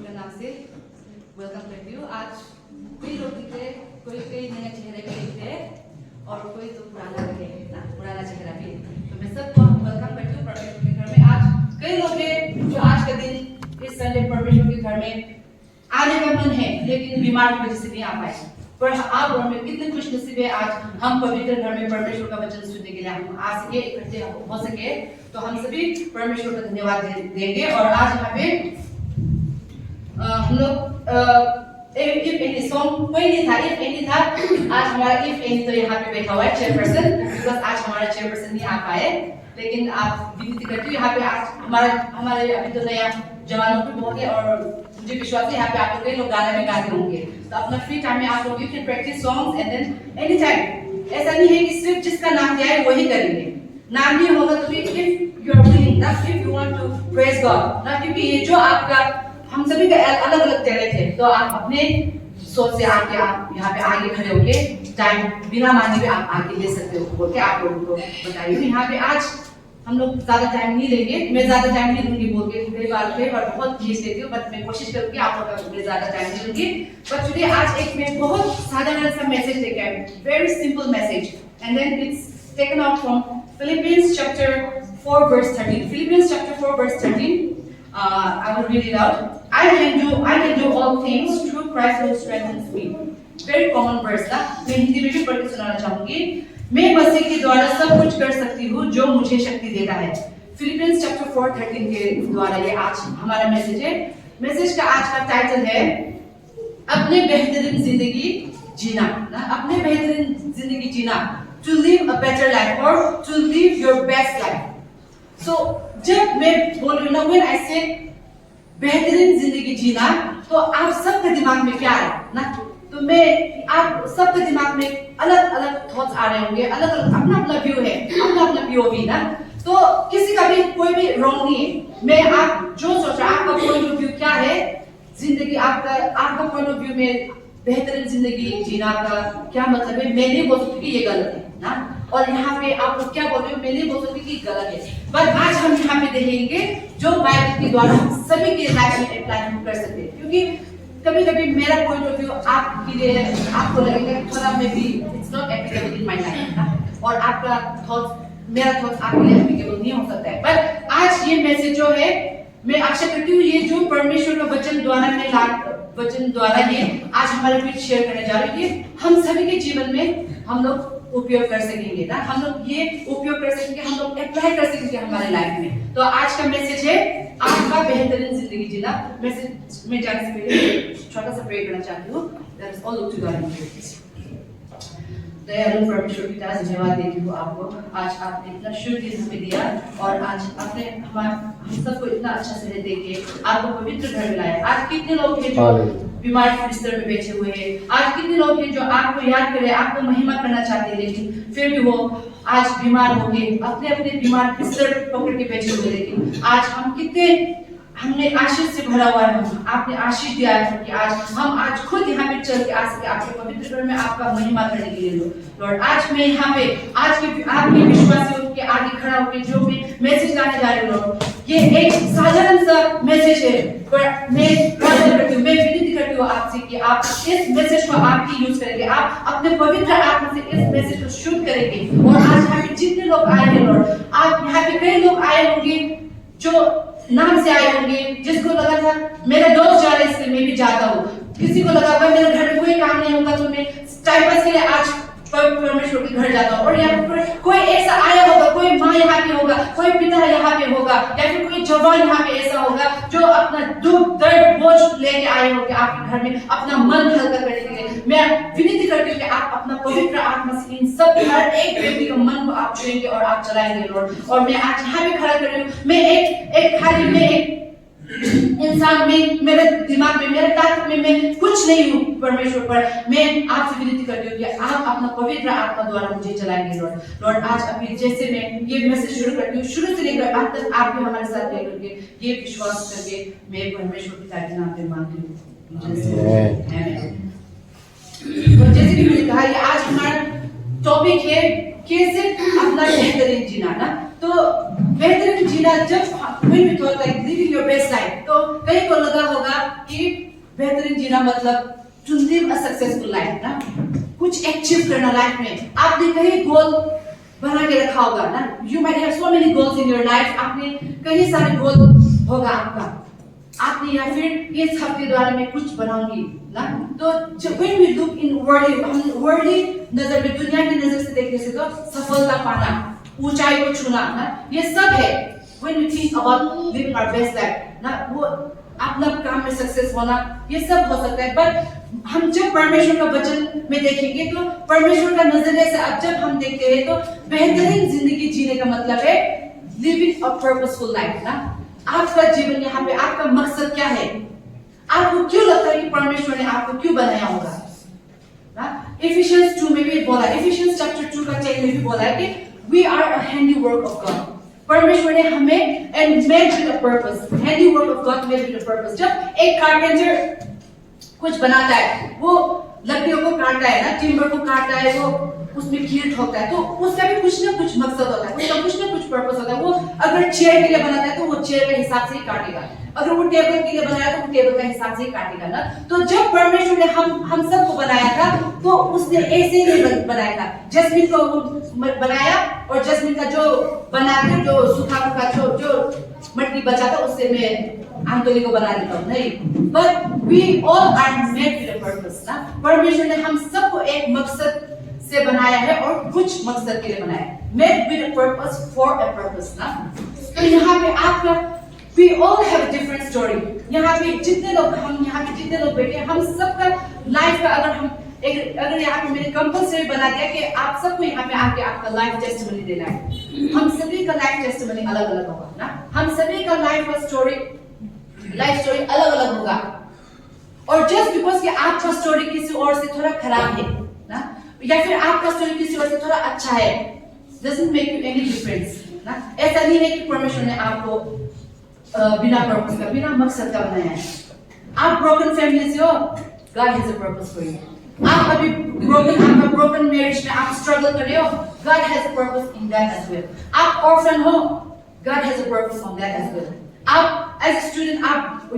परमेश्वर के नाम से वेलकम करती हूँ। आज कई लोग दिख रहे, कोई कई नए चेहरे पे दिख रहे और कोई तो पुराना रहे ना, पुराना चेहरा भी। तो मैं सबको वेलकम करती हूँ परमेश्वर के घर में। आज कई लोग हैं जो आज का दिन इस संडे परमेश्वर के घर में आने का मन है लेकिन बीमार की वजह से नहीं आ पाए। पर आप और मैं कितने खुशनसीब है, आज हम पवित्र घर में परमेश्वर का वचन सुनने के लिए हम आ सके, इकट्ठे हो सके। तो हम सभी परमेश्वर का धन्यवाद देंगे। और आज यहाँ पे हम लोग इफ एनी सॉन्ग कोई नहीं था, आज हमारा इफ एनी तो यहाँ पे बैठा हुआ है चेयरपर्सन, बिकॉज आज हमारा चेयरपर्सन नहीं आ पाए। लेकिन आप विनती करती हूँ, यहाँ पे आज हमारे अभी तो नया जवानों भी बहुत है और मुझे विश्वास है यहाँ पे आप लोग कई लोग गाना भी गाते होंगे। तो अपना फ्री टाइम में आप लोग you can practise songs and then any time. ऐसा नहीं है कि सिर्फ जिसका नाम दिया है वही करेंगे, नाम नहीं होगा तो भी if you are willing, not if you want to praise God, not क्योंकि ये जो आपका हम सभी का अलग अलग टैलेंट है। तो आप अपने सोच से आके आप यहाँ पे आगे खड़े होके टाइम बिना मांगे भी आप आगे ले सकते हो बोल के आप लोगों को बताइए। यहाँ पे आज हम लोग ज्यादा टाइम नहीं लेंगे, मैं ज्यादा टाइम नहीं दूंगी बोल के कई बार बहुत खींच लेती हूँ, बट मैं कोशिश करूंगी आप लोग का मैं ज्यादा टाइम नहीं दूंगी। बट टुडे आज एक मैं बहुत साधारण सा मैसेज लेके आई, very simple message, and then it's taken out from Philippians chapter 4 verse 13. Philippians chapter 4 verse 13. I will read it out. I can do all things through Christ who strengthens me. Very common verse था, मैं हिंदी में भी पढ़ के सुनाना चाहूंगी। मैं मसीह के द्वारा सब कुछ कर सकती हूँ जो मुझे शक्ति देता है। Philippians chapter 4:13 के द्वारा ये आज हमारा मैसेज है। मैसेज का आज का टाइटल है अपने बेहतरीन जिंदगी जीना, ना अपने बेहतरीन जिंदगी जीना, to live a better life or to live your best life. So जब मैं बोल रही हूँ ना, when I say बेहतरीन जिंदगी जीना, तो आप सबके दिमाग में क्या है ना, तो मैं आप सबके दिमाग में अलग अलग थॉट्स आ रहे होंगे, अलग अलग अपना अपना व्यू है, अपना अपना पीओवी ना। तो किसी का भी कोई भी रॉन्ग नहीं है। मैं आप जो सोच रहे आपका पॉइंट ऑफ व्यू क्या है, जिंदगी आपका पॉइंट ऑफ व्यू में बेहतरीन जिंदगी जीना का क्या मतलब है, मैं नहीं बोल सकती कि ये गलत है ना। और यहाँ पे आप लोग क्या बोल रहे हो, मैं नहीं बोल सकती कि गलत है। पर आज हम यहाँ पे देखेंगे जो बाइबल के द्वारा हम सभी के लाइफ में अप्लाई हम कर सकते हैं। क्योंकि कभी कभी मेरा पॉइंट ऑफ व्यू आपके लिए आपको लगेगा थोड़ा may be it's not applicable in my life, और आपका थॉट्स मेरा थॉट्स आपके लिए एप्लीकेबल नहीं हो सकता है। पर आज ये मैसेज जो है, मैं आशा करती हूँ ये जो परमेश्वर का वचन द्वारा ये आज हमारे बीच शेयर करने जा रही है, हम सभी के जीवन में हम लोग उपयोग कर सकेंगे ना, हम लोग ये उपयोग कर सकेंगे, हम लोग अप्लाई कर सकेंगे हमारे लाइफ में। तो आज का मैसेज है आपका बेहतरीन जिंदगी जीना। मैसेज में जाने से पहले छोटा सा प्रे करना चाहती हूँ। Let us all look to God in prayer. दयालु परमेश्वर पिता, धन्यवाद देती हूँ आपको, आज आपने इतना शुभ दिन हमें दिया और आज आपने हम सबको इतना अच्छा से देके आपको पवित्र घर में लाया। आज कितने लोग हैं जो बीमार के बिस्तर में बैठे हुए हैं, आज कितने लोग हैं जो आपको याद करे, आपको महिमा करना चाहते हैं, लेकिन फिर भी वो आज बीमार हो गए, अपने अपने बीमार बिस्तर पकड़ के बैठे हुए। लेकिन आज हम कितने हमने आशीष से भरा हुआ है, आपने आशीष दिया है कि आज खुद यहाँ पे चल के आ सके आपके पवित्र घर में आपका महिमा करने के लिए। लॉर्ड आज मैं यहाँ पे आज के आपके विश्वासियों के आगे खड़ा होकर जो मैं मैसेज लाने जा रही हूँ, लॉर्ड ये एक साधारण सा मैसेज है, पर मैं विनती करती हूँ आपसे कि आप इस मैसेज को आप ही यूज करेंगे, आप अपने पवित्र आत्मा से इस मैसेज को शूट करेंगे। और आज यहाँ पे जितने लोग आए हैं लॉर्ड, आप यहाँ पे कई लोग आए होंगे जो नाम से आए होंगे, जिसको लगा था मेरा दोस्त जा रहा है इसलिए मैं भी जाता हूँ, किसी को लगा मेरे घर में कोई काम नहीं होगा तो मैं टाइम पास के लिए आज परमेश्वर के घर जाता हूँ। और यहाँ पर कोई ऐसा आया होगा, कोई माँ यहाँ पे होगा, कोई पिता यहाँ पे होगा, या फिर कोई जवान यहाँ पे ऐसा होगा जो अपना दुख दर्द बोझ लेके आए होंगे आपके घर में अपना मन हल्का करने के लिए। मैं विनती करती हूँ कि आप अपना पवित्र आत्मा से इन सब हर एक व्यक्ति के मन को आप छुएंगे और आप चलाएंगे लॉर्ड। और मैं आज यहाँ पे खड़ा कर रही हूँ, मैं एक इंसान में, मेरे दिमाग में, मेरे ताकत में मैं कुछ नहीं हूँ परमेश्वर, पर मैं आपसे विनती करती हूँ कि आप अपना पवित्र आत्मा द्वारा मुझे चलाएंगे लॉर्ड। आज अभी जैसे मैं ये मैसेज शुरू करती हूँ, शुरू से लेकर अंत तक आप भी हमारे साथ लेकर के ये विश्वास करके मैं परमेश्वर पिता के नाम पे मांगती हूँ। तो जैसे कि मैंने कहा, ये आज हमारा टॉपिक है कैसे अपना बेहतरीन जीना ना। तो बेहतरीन जीना जब when we talk like living your best life, तो कई को लगा होगा कि बेहतरीन जीना मतलब to live a successful life ना, कुछ अचीव करना लाइफ में। आपने कहीं गोल बना के रखा होगा ना, you might have so many goals in your life, आपने कई सारे गोल होगा आपका, आपने या फिर इस हफ्ते द्वारा मैं कुछ बनाऊंगी ना, तो when we look in worldly, हम worldly नजर में दुनिया की नजर से देखने से तो सफलता पाना, ऊंचाई को छूना ना, ये सब है when we think about living our best life ना, वो अपना काम में सक्सेस होना, ये सब हो सकता है। पर हम जब परमेश्वर का वचन में देखेंगे तो परमेश्वर का नजरिए से अब जब हम देखते हैं तो बेहतरीन जिंदगी जीने का मतलब है लिविंग अ पर्पसफुल लाइफ ना। आपका जीवन यहाँ पे आपका मकसद क्या है, आपको क्यों लगता है कि परमेश्वर ने आपको क्यों बनाया होगा ना। इफिशियंस 2 में भी बोला, इफिशियंस चैप्टर 2 का 10 में भी बोला है कि we are a handiwork of God, परमेश्वर ने हमें and made with a purpose, handiwork of God made with a purpose। जब एक कारपेंटर कुछ बनाता है, वो लकड़ियों को काटता है ना, टिम्बर को काटता है, वो उसमें कील ठोकता है, तो उसका भी कुछ ना कुछ मकसद होता है, उसका कुछ ना कुछ पर्पस होता है। वो अगर चेयर के लिए बनाता है तो वो चेयर के हिसाब से ही काटेगा, अगर वो टेबल के लिए बनाया तो वो टेबल के हिसाब से ही काटेगा ना। तो जब परमेश्वर ने हम सबको बनाया था तो उसने ऐसे ही बनाया था। जस्मिन को बनाया और जस्मिन का जो बना के जो सूखा जो मट्टी बचा था उससे मैं आंतोली को बना देता हूँ, नहीं, but we all are made with a purpose ना। परमेश्वर ने हम सबको एक मकसद से बनाया है और कुछ मकसद के लिए बनाया है, made with a purpose for a purpose ना। तो यहाँ पे आपका we all have a different story। यहाँ पे जितने लोग हम यहाँ पे जितने लोग बैठे हैं, हम सबका लाइफ का अगर यहाँ पे मैंने कंपल्सरी बना दिया कि आप सबको यहाँ पे आके आपका लाइफ टेस्टिमनी देना है, हम सभी का लाइफ टेस्टिमनी अलग अलग होगा ना, हम सभी का लाइफ स्टोरी अलग अलग होगा। और जस्ट बिकॉज कि आपका स्टोरी किसी और से थोड़ा खराब है ना, या फिर आपका स्टोरी किसी और से थोड़ा अच्छा है, doesn't make you any difference ना। ऐसा नहीं है कि परमेश्वर ने आपको बिना पर्पस का, बिना मकसद का बनाया है। आप ब्रोकन फैमिली से हो, God has a purpose for you। आप अभी आपका ब्रोकन मैरिज में आप स्ट्रगल कर रहे हो, God has a purpose in that as well। आप ऑर्फन हो, God has a purpose on that as well। आप as a student,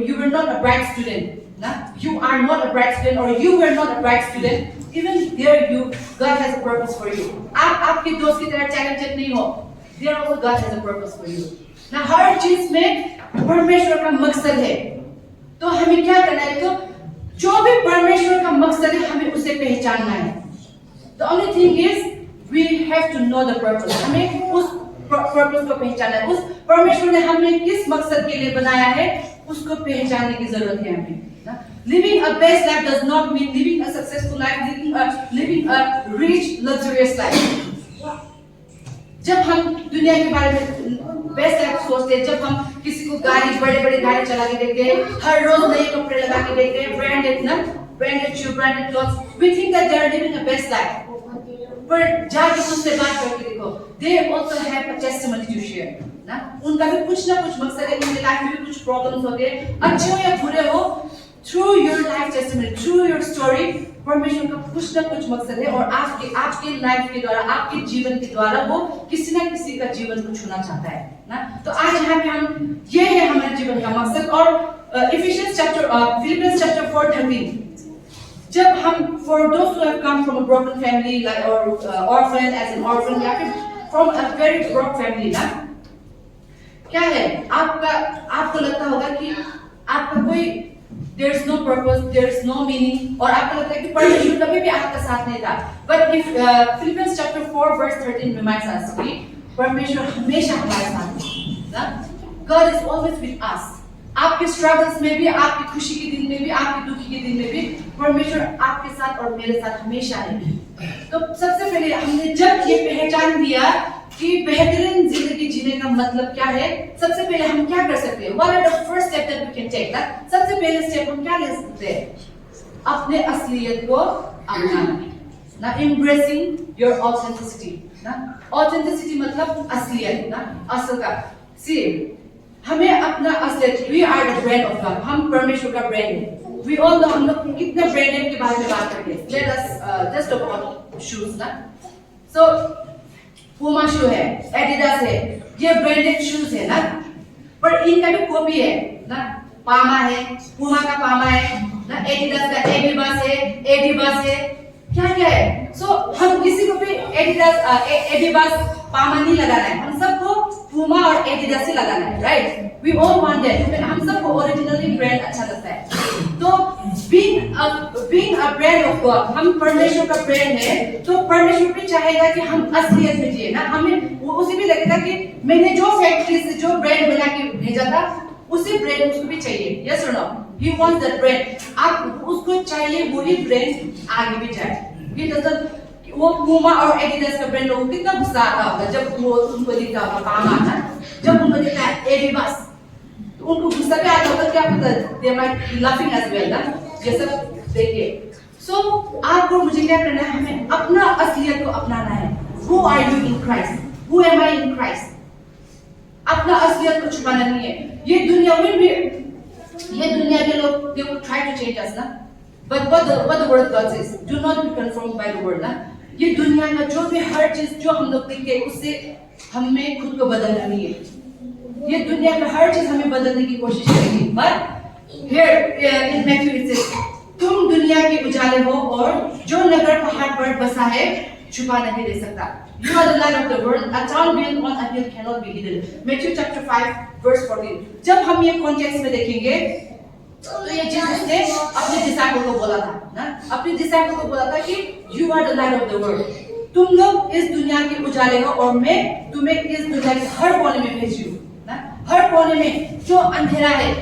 you were not a bright student ना, you are not a bright student or you were not a bright student, even there God has a purpose for you। आप आपके दोस्त की तरह talented नहीं हो, there also God has a purpose for you ना। हर चीज में परमेश्वर का मकसद है, तो हमें क्या करना है, तो जो भी परमेश्वर का मकसद है हमें उसे पहचानना है। The only thing is we have to know the purpose। हमें उस पर्पस को पहचानना है, उस परमेश्वर ने हमें किस मकसद के लिए बनाया है उसको पहचानने की जरूरत है हमें ना। Living a best life does not mean living a successful life, living a rich luxurious life। जब हम दुनिया के बारे में बेस्ट लाइफ सोचते हैं, जब हम किसी को बड़े गाड़ी चला के देखते हैं, हर रोज नए कपड़े लगा के देखते हैं, branded shoe, branded clothes, we think that they are living a best life। पर जाके उनसे बात करके देखो, they also have a testimony to share ना। उनका भी कुछ ना कुछ मकसद है, उनके लाइफ में भी कुछ प्रॉब्लम्स होते हैं, अच्छे हो या बुरे हो, through your life testimony, through your story, परमेश्वर का कुछ ना कुछ मकसद है और आपके लाइफ के द्वारा, आपके जीवन के द्वारा वो किसी ना किसी का जीवन को छूना चाहता है ना। तो आज यहाँ पे हम ये है हमारे जीवन का मकसद। और फिलिपियंस चैप्टर 4:13, जब हम for those who have come from a broken family like or orphan as an orphan या फिर from a very broke family ना, क्या है आपको लगता होगा कि आपका कोई there is no purpose, there is no meaning, और आपको लगता है कि परमेश्वर कभी भी आपका साथ नहीं था। But if Philippians chapter 4 verse 13 reminds us कि परमेश्वर हमेशा हमारे साथ है ना। God is always with us। आपके स्ट्रगल्स में भी, आपकी खुशी के दिन में भी, आपके दुखी के दिन में भी परमेश्वर आपके साथ और मेरे साथ हमेशा है। तो सबसे पहले हमने जब ये पहचान दिया कि बेहतरीन जिंदगी जीने का मतलब क्या है, सबसे पहले हम क्या कर सकते हैं, what are the first step that we can take ना। सबसे पहले स्टेप हम क्या ले सकते हैं, अपने असलियत को अपनाना ना, embracing your authenticity ना। authenticity मतलब असलियत ना, असल का। see हमें अपना असलियत, we are the brand of God, हम परमेश्वर का ब्रांड है। we all know हम लोग कितने ब्रांड नेम के बारे में बात करते हैं। let us just talk about shoes ना। so Puma शू है, Adidas है, ये ब्रांडेड शूज है ना, पर इनका भी कॉपी है ना, पामा है, पुमा का पामा है ना, एडिडास का एडिबास है, एडिबास है, क्या क्या है। सो हम किसी को भी एडिडास एडिबास पामा नहीं लगाना है, हम सबको पुमा और एडिडास ही लगाना है, right. We all want that, हम सबको ओरिजिनली ब्रांड अच्छा लगता है। तो being a brand of God, हम परमेश्वर का ब्रांड है, तो परमेश्वर भी चाहेगा कि हम असलियत में जिए ना। हमें उसे भी लगेगा कि मैंने जो फैक्ट्री से जो ब्रांड बना के भेजा था उसी ब्रांड उसको भी चाहिए, यस और no, he wants that brand. आप उसको चाहिए वही ब्रांड आगे भी जाए। ही डजंट, वो पुमा और एडिडास का ब्रांड लोगों को कितना गुस्सा आता होगा जब वो उनको दिखता होगा पामा ना, जब उनको दिखता है एडिबास तो उनको गुस्सा भी आता होगा, क्या पता they might be laughing as well ना, ये सब देखिए। सो आपको मुझे क्या करना है, हमें अपना असलियत को अपनाना है। Who are you in Christ, who am I in Christ. अपना असलियत को छुपाना नहीं है। ये दुनिया में भी, ये दुनिया के लोग they will try to change us ना, but what the word God says, do not be conformed by the word ना। ये दुनिया का जो भी हर चीज जो हम लोग देखते हैं उससे हमें खुद को बदलना नहीं है। ये दुनिया का हर चीज हमें बदलने की कोशिश करेगी, but here in Matthew it says, तुम दुनिया के उजाले हो और जो नगर पहाड़ पर बसा है छुपा नहीं दे सकता। You are the light of the world. A town built on a hill cannot be hidden. Matthew chapter 5 verse 14. जब हम ये कॉन्टेक्स्ट में देखेंगे तो ये जीसस ने अपने डिसाइपल को बोला था ना, अपने डिसाइपल को बोला था कि you are the light of the world. तुम लोग इस दुनिया के उजाले हो और मैं तुम्हें इस दुनिया के हर कोने में भेजी हूँ ना। हर कोने में जो अंधेरा है,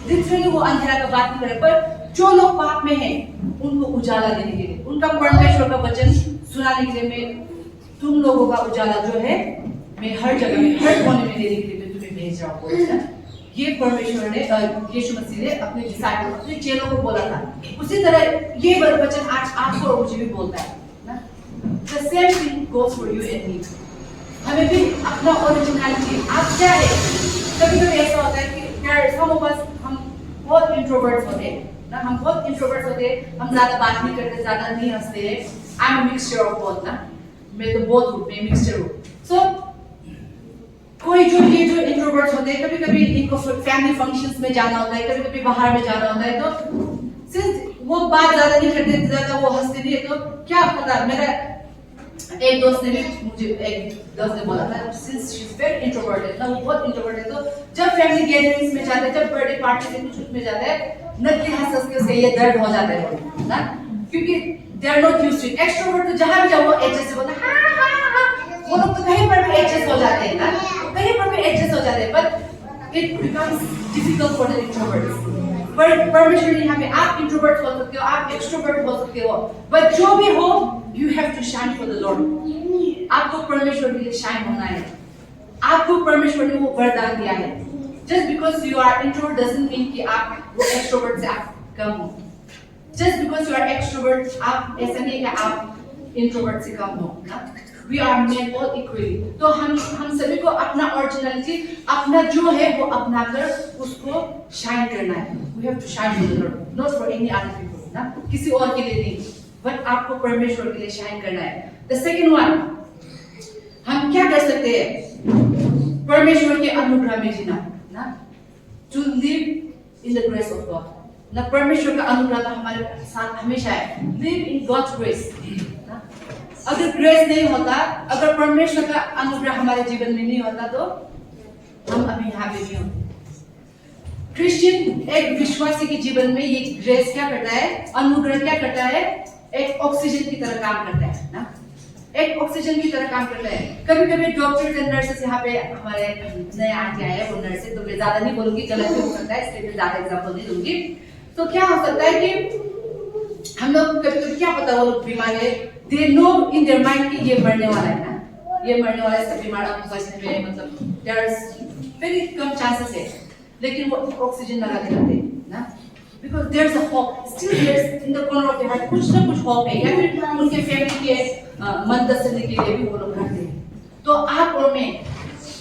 लिटरली वो अंधेरा का बात नहीं करे, पर जो लोग पाप में हैं उनको उजाला देने के लिए, उनका परमेश्वर का वचन सुनाने के लिए मैं तुम लोगों का उजाला जो है मैं हर जगह में हर कोने में देने के लिए मैं तुम्हें भेज रहा हूँ। ये परमेश्वर ने, यीशु मसीह ने अपने डिसाइपल, अपने चेलों को बोला था। उसी तरह ये वचन आज आपको और मुझे भी बोलता है ना। The same thing goes for you and me. हमें भी अपना ओरिजिनलिटी, आप क्या है। कभी-कभी ऐसा होता है कि some of us, हम बहुत इंट्रोवर्ट्स होते हैं ना, हम बहुत इंट्रोवर्ट्स होते हैं, हम ज्यादा बात नहीं करते, ज्यादा नहीं हंसते हैं। I am a mixture of both ना, मैं तो बहुत हूँ, मैं मिक्सचर हूँ। सो कोई जो ये जो इंट्रोवर्ट्स होते हैं, कभी-कभी इनको फैमिली फंक्शंस में जाना होता है, कभी-कभी बाहर में जाना होता है, तो सिंस वो बात ज्यादा नहीं करते, ज्यादा वो हंसते नहीं है, तो क्या पता, मेरा एक दोस्त ने भी मुझे, एक दोस्त ने बोला था, since she is very introverted ना, वो बहुत इंट्रोवर्टेड है, तो जब फैमिली गैदरिंग्स में जाते हैं, जब बर्थडे पार्टी में कुछ में जाते हैं, नक्की हंस के उसके ये दर्द हो जाता है ना, क्योंकि they are not used to it. Extrovert तो जहां भी जाओ वो एडजस्ट से बोलते हैं, वो लोग तो कहीं पर भी एडजस्ट हो जाते हैं ना, कहीं पर भी एडजस्ट हो जाते हैं, but it becomes difficult for the introverts. पर परमेश्वर ने हमें, आप इंट्रोवर्ट हो सकते हो, आप एक्सट्रोवर्ट हो सकते हो, बट जो भी हो, you have to shine for the Lord. आपको परमेश्वर के लिए शाइन होना है। आपको परमेश्वर ने वो वरदान दिया है। Just because you are introvert doesn't mean कि आप वो एक्सट्रोवर्ट से आप कम हो। Just because you are extrovert, आप ऐसा नहीं कि आप इंट्रोवर्ट से कम हो ना। We are made all equally. तो हम सभी को अपना ओरिजिनलिटी, अपना जो है वो अपना कर उसको शाइन करना है। We have to shine for the Lord, not for any other people, ना, किसी और के लिए नहीं, बट आपको परमेश्वर के लिए शाइन करना है। The second one, हम क्या कर सकते हैं परमेश्वर के अनुग्रह में जीना ना, to live in the grace of God ना। परमेश्वर का अनुग्रह तो हमारे साथ हमेशा है। Live in God's grace ना। अगर ग्रेस नहीं होता, अगर परमेश्वर का अनुग्रह हमारे जीवन में नहीं होता, तो हम अभी यहाँ पे नहीं होते। क्रिश्चियन, एक विश्वासी के जीवन में ये ग्रेस क्या करता है, अनुग्रह क्या करता है, एक ऑक्सीजन की तरह काम करता है ना, एक ऑक्सीजन की तरह काम करता है। कभी-कभी डॉक्टर्स एंड नर्सेस यहाँ पे हमारे नए आके आए हैं, वो नर्सेस, तो मैं ज्यादा नहीं बोलूंगी, गलत भी हो सकता है, इसलिए मैं ज्यादा एग्जांपल नहीं दूंगी। तो क्या हो सकता है कि हम लोग कभी-कभी क्या पता वो लोग बीमार है, they know in their mind कि ये मरने वाला है ना, ये मरने वाला है, सब बीमार अब बचने में मतलब there's very कम chances है, लेकिन वो ऑक्सीजन लगा के रखते हैं ना, because there's a hope, still there's in the corner of their heart कुछ ना कुछ hope है, या फिर उनके फैमिली के मदद करने के लिए भी वो लोग करते हैं। तो आप और मैं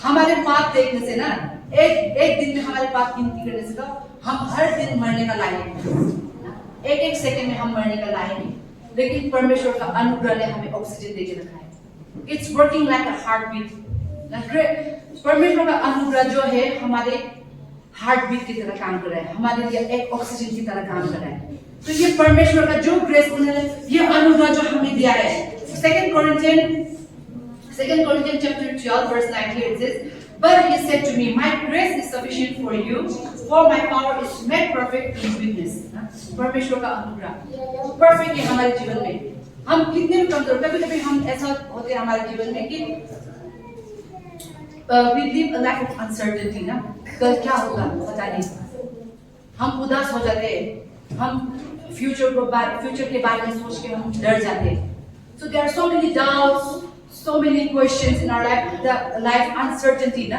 हमारे पाप देखने से ना, एक दिन में हमारे पाप गिनती करने से, तो हम हर दिन मरने का लायक हैं, एक सेकंड में हम मरने का लायक हैं, लेकिन परमेश्वर का अनुग्रह ने हमें ऑक्सीजन देके रखा है। It's working like a heartbeat परमेश्वर का अनुग्रह जो है हमारे हार्ट बीट की तरह काम कर रहा है, हमारे लिए एक ऑक्सीजन की तरह काम कर रहा है। तो ये परमेश्वर का जो ग्रेस उन्होंने ये अनुग्रह जो हमें दिया है। Second Corinthians chapter 12 verse 9 here it says, but he said to me, my grace is sufficient for you, for my power is made perfect in weakness. परमेश्वर का अनुग्रह परफेक्ट है हमारे जीवन में। हम कितने भी कमजोर, कभी-कभी हम ऐसा होते हैं हमारे जीवन में कि we live a life of uncertainty ना, कल क्या होगा पता नहीं, हम उदास हो जाते हैं, हम फ्यूचर के बारे में सोच के हम डर जाते हैं। So there are so many doubts, so many questions in our life, the life uncertainty ना,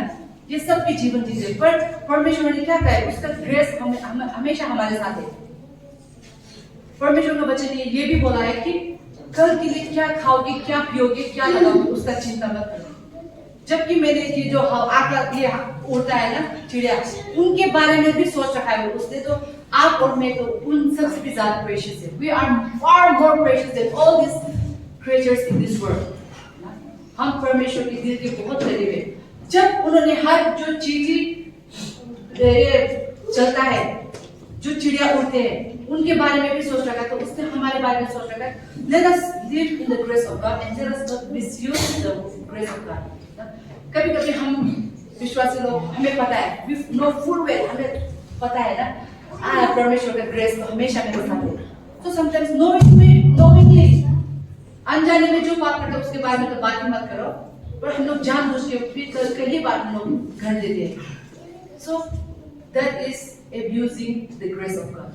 ये सब के जीवन जीते हैं। पर परमेश्वर ने क्या कहा है, उसका ग्रेस हमेशा हमारे साथ है। परमेश्वर का वचन ये भी बोला है कि कल के लिए क्या खाओगे, क्या पियोगे, क्या लगाओगे, उसका चिंता मत करो। जबकि मैंने ये जो आकाश ये उड़ता है ना चिड़िया, उनके बारे में भी सोच रखा है उसने, तो आप और मैं तो उन सबसे भी ज्यादा प्रेशियस है। We are far more precious than all these creatures in this world. हम परमेश्वर के दिल के बहुत करीब है। जब उन्होंने हर जो चीज चलता है, जो चिड़िया उड़ते हैं, उनके बारे में भी सोच रखा, तो उसने हमारे बारे में सोच रखा। Let us live in the grace of God and let us not misuse the grace of God. कभी-कभी हम विश्वासी लोग, हमें पता है, we know full well, हमें पता है ना, परमेश्वर का ग्रेस तो हमेशा मेरे साथ है। So sometimes knowingly, अनजाने में जो बात करते हैं उसके बारे में तो बात ही मत करो, पर हम लोग जानबूझ के भी कई बार हम लोग घर देते हैं। So that is abusing the grace of God.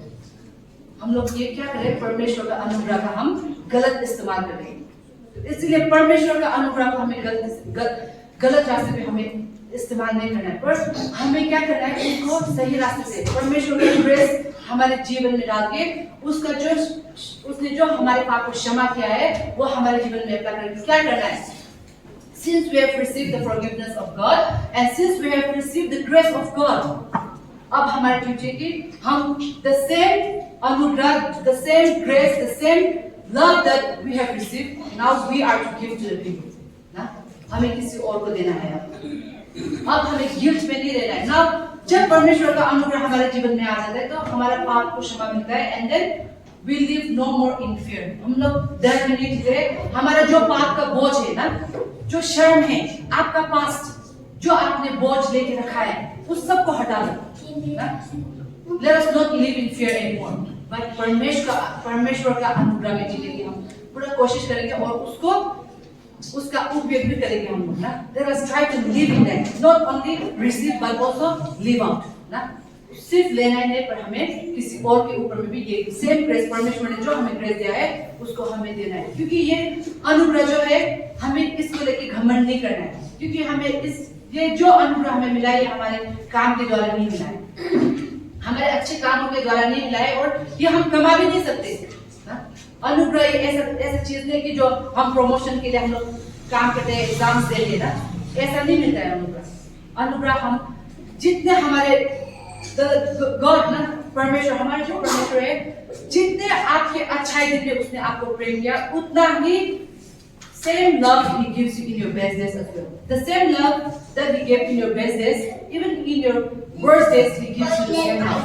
हम लोग ये क्या करें, परमेश्वर का अनुग्रह का हम गलत इस्तेमाल कर रहे हैं। इसलिए परमेश्वर का अनुग्रह को हमें गलत रास्ते पे हमें इस्तेमाल नहीं करना है, पर हमें क्या करना है, उसको सही रास्ते से परमेश्वर का ग्रेस हमारे जीवन में डाल के उसने जो हमारे पाप को क्षमा किया है वो हमारे जीवन में अप्लाई करके क्या करना है। Since we have received the forgiveness of God and since we have received the grace of God, अब हमारे ड्यूटी की हम the same अनुग्रह, the same grace, the same love that we have received, now we are to give to the people. ना हमें किसी और को देना है। अब हमें गिफ्ट में नहीं देना है ना। जब परमेश्वर का अनुग्रह हमारे जीवन में आ जाता है तो हमारा पाप को क्षमा मिलता है and then we live no more in fear. हम लोग डर में नहीं जीते। हमारा जो पाप का बोझ है ना, जो शर्म है, आपका पास्ट जो आपने बोझ लेके रखा है, उस सब को हटा दो। Let us not live in fear anymore. But परमेश्वर का अनुग्रह में जीने की हम पूरा कोशिश करेंगे और उसका उपयोग भी करेंगे हम लोग ना। Let us try to live in that, not only receive but also live out ना। सिर्फ लेना ही नहीं, पर हमें किसी और के ऊपर में भी ये सेम ग्रेस परमेश्वर ने जो हमें ग्रेस दिया है उसको हमें देना है। क्योंकि ये अनुग्रह जो है हमें इसको लेके घमंड नहीं करना है, क्योंकि हमें ये जो अनुग्रह हमें मिला है हमारे काम के द्वारा नहीं मिला है, हमारे अच्छे कामों के द्वारा नहीं मिला है, और ये हम कमा भी नहीं सकते। अनुग्रह ऐसा चीज नहीं कि जो हम प्रमोशन के लिए हम लोग काम करते हैं, एग्जाम्स दे लिए ना, ऐसा नहीं मिलता है अनुग्रह। अनुग्रह हम जितने हमारे गॉड ना, परमेश्वर, हमारे जो परमेश्वर है, जितने आपके अच्छाई दिन में उसने आपको प्रेम किया, उतना ही same love he gives you in your best days as well. The same love that he gave in your best days, even in your worst days, he gives you the same love.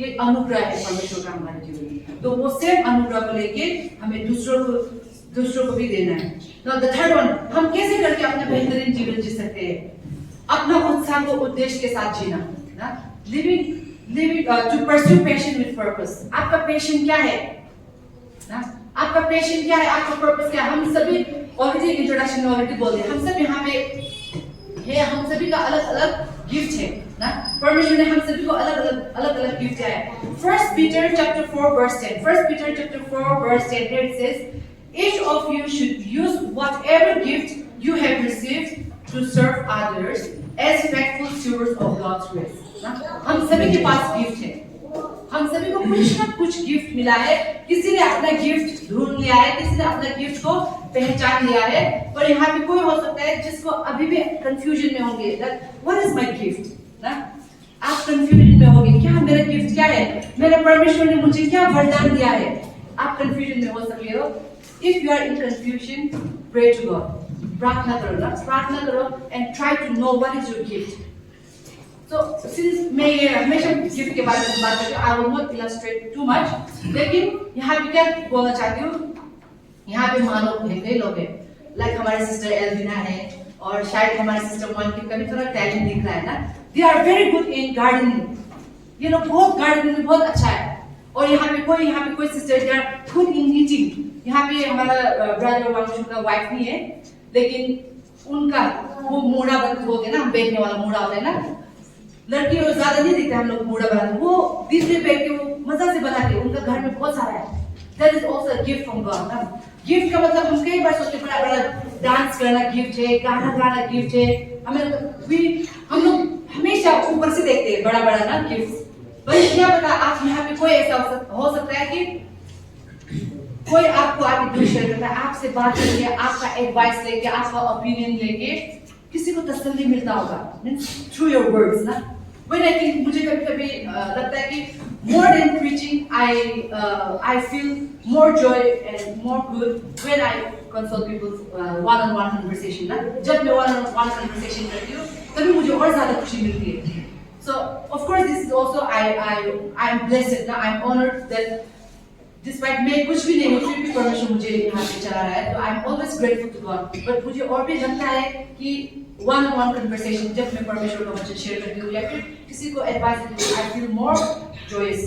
ये अनुग्रह है परमेश्वर का हमारे जीवन में, तो वो सेम अनुग्रह को लेके हमें दूसरों को भी देना है। Now the third one, हम कैसे करके अपना बेहतरीन जीवन जी सकते हैं? अपना उत्साह को उद्देश्य के साथ जीना ना, living to pursue passion with purpose. आपका पैशन क्या है ना? आपका पैशन क्या है, आपका पर्पस क्या है? हम सभी ऑलरेडी इंट्रोडक्शन में ऑलरेडी बोल दिया, हम सब यहाँ पे है, हम सभी का अलग अलग गिफ्ट है ना। परमेश्वर ने हम सभी को अलग अलग गिफ्ट दिया है। First Peter chapter 4 verse 10. First Peter chapter 4 verse 10. Here it says, each of you should use whatever gift you have received to serve others as faithful stewards of God's grace. हम सभी के पास gift है, हम सभी को कुछ ना कुछ गिफ्ट मिला है। किसी ने अपना गिफ्ट ढूंढ लिया है, किसी ने अपना गिफ्ट को पहचान लिया है, पर यहाँ पे कोई हो सकता है जिसको अभी भी कंफ्यूजन में होंगे that what is my gift ना। आप कंफ्यूजन में होंगे, क्या मेरा गिफ्ट क्या है, मेरे परमेश्वर ने मुझे क्या वरदान दिया है। आप कंफ्यूजन में हो सकते हो। If you are in confusion, pray to God. प्रार्थना करो ना, प्रार्थना करो and try to know what is your gift. So since मैं ये हमेशा गिफ्ट के बारे में बात करती हूँ, I will not illustrate too much. लेकिन यहाँ पे क्या बोलना चाहती हूँ, यहाँ पे मान लो कई लोग हैं, लाइक हमारे सिस्टर एल्विना है और शायद हमारे सिस्टर मोनिका का भी थोड़ा टैलेंट दिख रहा है ना. They are very good in gardening. ये लोग बहुत गार्डनिंग में बहुत अच्छा है. और यहाँ पे कोई sister they are good in knitting. यहाँ पे हमारा ब्रदर वांगशु का वाइफ नहीं है, लेकिन उनका वो मूड़ा बोलते हैं ना, बैठने वाला मूड़ा होता है ना, लड़की और ज्यादा नहीं दिखता हम लोग मूड़ा बनाते, वो दिन में बैठ के वो मजा से बनाते हैं. उनका घर में बहुत सारा है. That is also a gift from God. Gift का मतलब हम कई बार सोचते बड़ा बड़ा डांस करना गिफ्ट है, गाना गाना गिफ्ट है. हम लोग हमेशा ऊपर से देखते हैं बड़ा बड़ा ना गिफ्ट. पर क्या पता आप यहाँ पे कोई ऐसा हो सकता है कि कोई आपको आके गिफ्ट शेयर करता है, आपसे बात करके, आपका एडवाइस लेके, आपका ओपिनियन लेके किसी को तसल्ली मिलता होगा, मींस थ्रू योर वर्ड्स ना. When I think मुझे कभी-कभी लगता है कि more than preaching, I feel more joy and more good when I consult people's one-on-one conversation ना. जब मैं one-on-one conversation करती हूँ, तभी मुझे और ज़्यादा खुशी मिलती है. So of course this is also I'm blessed ना, I'm honored that despite मैं कुछ भी नहीं हूँ, फिर भी परमेश्वर मुझे यहाँ पे चला रहा है. तो I'm always grateful to God. But मुझे और भी लगता है कि one-on-one conversation जब मैं परमेश्वर का वचन शेयर करती हूँ या फिर किसी को एडवाइस देती हूँ, I feel more joyous.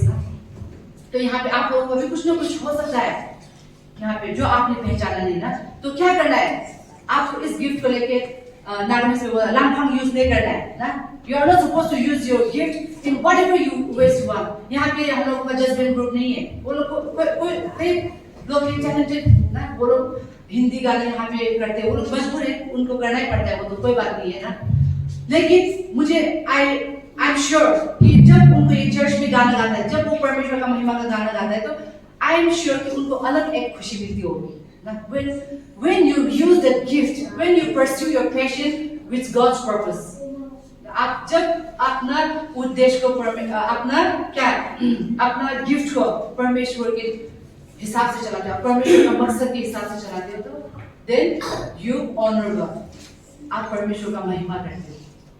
तो यहाँ पे आप लोगों को भी कुछ ना कुछ हो सकता है यहाँ पे जो आपने पहचाना नहीं ना. तो क्या करना है, आपको इस गिफ्ट को लेके नागरिक से लांगफांग यूज नहीं करना है ना. You are not supposed to use your gift in whatever ways you want. यहाँ पे हम लोगों का जजमेंट ग्रुप नहीं है. वो लोग कोई लोग टैलेंटेड ना, वो लोग हिंदी गाने यहाँ पे करते हैं, वो लोग मजबूर है, उनको करना ही पड़ता है, वो तो कोई बात नहीं है ना. लेकिन मुझे I'm sure कि जब उनको ये चर्च में गाना गाता है, जब वो परमेश्वर का महिमा का गाना गाता है, तो I'm sure कि उनको अलग एक खुशी मिलती होगी ना. When you use that gift, when you pursue your passion with God's purpose, आप जब अपना उद्देश्य को अपना गिफ्ट को परमेश्वर के हिसाब से चलाते हो, परमेश्वर का मकसद के हिसाब से चलाते हो, तो then you honor God. आप परमेश्वर का महिमा करते हो.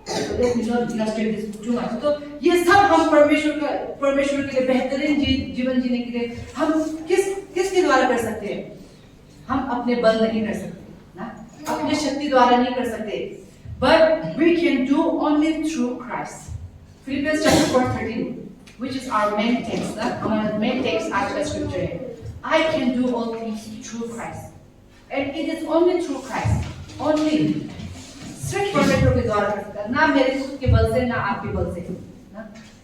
So let me not illustrate this too much. तो ये सब हम परमेश्वर के लिए बेहतरीन जीवन जीने के लिए हम किसके द्वारा कर सकते हैं? हम अपने बल नहीं कर सकते ना, अपने शक्ति द्वारा नहीं कर सकते. But we can do only through Christ. Philippians chapter 4:13, which is our main text. हमारा main text आज का scripture है. I can do all things through Christ, and it is only through Christ. Only. सिर्फ परमेश्वर के द्वारा कर सकता है, ना मेरे खुद के बल से, ना आपके बल से,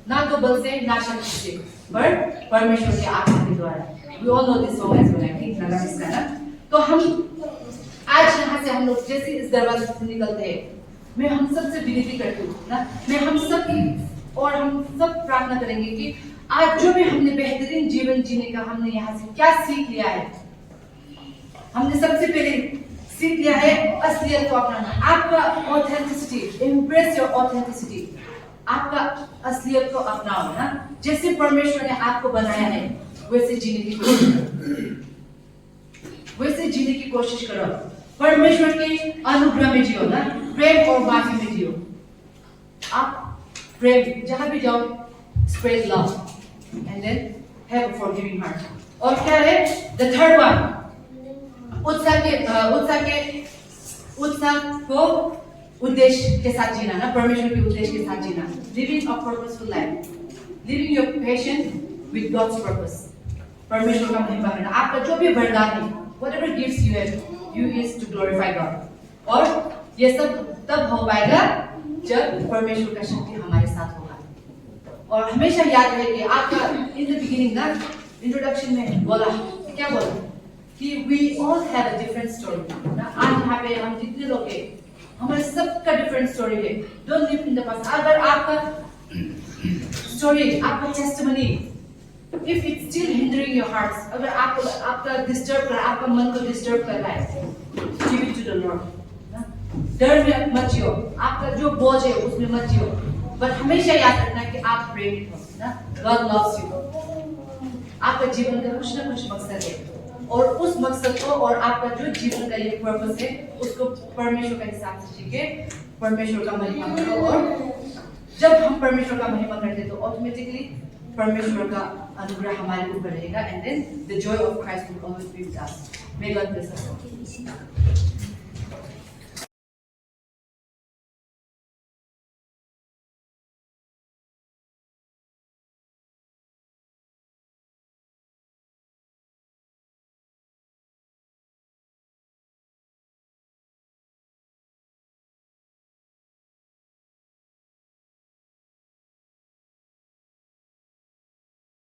ना तो बल से, ना शक्ति से, पर परमेश्वर के आत्मा के द्वारा. We all know this song as well, I think, नगारिस ना. तो हम आज यहाँ से हम लोग जैसे इस दरवाजे से निकलते हैं, मैं हम सब से विनती करती हूँ ना, मैं हम सब और हम सब प्रार्थना करेंगे कि आज जो भी हमने बेहतरीन जीवन जीने का हमने यहाँ से क्या सीख लिया है. हमने सबसे पहले सीख लिया है असलियत को अपनाना. आपका ऑथेंटिसिटी, एम्ब्रेस योर ऑथेंटिसिटी. आपका असलियत को अपनाओ ना. जैसे परमेश्वर ने आपको बनाया है वैसे जीने की कोशिश करो, वैसे जीने की कोशिश करो. परमेश्वर के अनुग्रह में जियो ना, प्रेम और माफी में जियो. आप प्रेम जहां भी जाओ, spread love and then have a forgiving heart. और क्या है the third one, उत्साह को उद्देश्य के साथ जीना ना, परमेश्वर के उद्देश्य के साथ जीना. Living a purposeful life, living your passion with God's purpose. परमेश्वर का महिमा करना. आपका जो भी वरदान है, whatever gifts you have, you is to glorify God. और ये सब तब हो पाएगा जब परमेश्वर का शक्ति हमारे साथ होगा. और हमेशा याद रहे कि आपका इन द बिगिनिंग ना, इंट्रोडक्शन में बोला क्या बोला कि we all have a different story ना. आज यहाँ पे हम जितने लोग हैं, हमारे सबका different story है. Don't live in the past. अगर आपका story, आपका testimony, if it's still hindering your hearts, अगर आपका disturb कर, आपका मन को disturb कर रहा है, give it to the Lord. डर में मत जियो, आपका जो बोझ है उसमें मत जियो, पर हमेशा याद रखना कि आप प्रेरित हो ना. God loves you. आपका जीवन का कुछ ना कुछ मकसद है. और उस मकसद को और आपका जो जीवन का ये पर्पस है उसको परमेश्वर का हिसाब से जी के परमेश्वर का महिमा करो। और जब हम परमेश्वर का महिमा करते हैं तो ऑटोमेटिकली परमेश्वर का अनुग्रह हमारे ऊपर रहेगा, and then the joy of Christ will always be with us. May God bless us.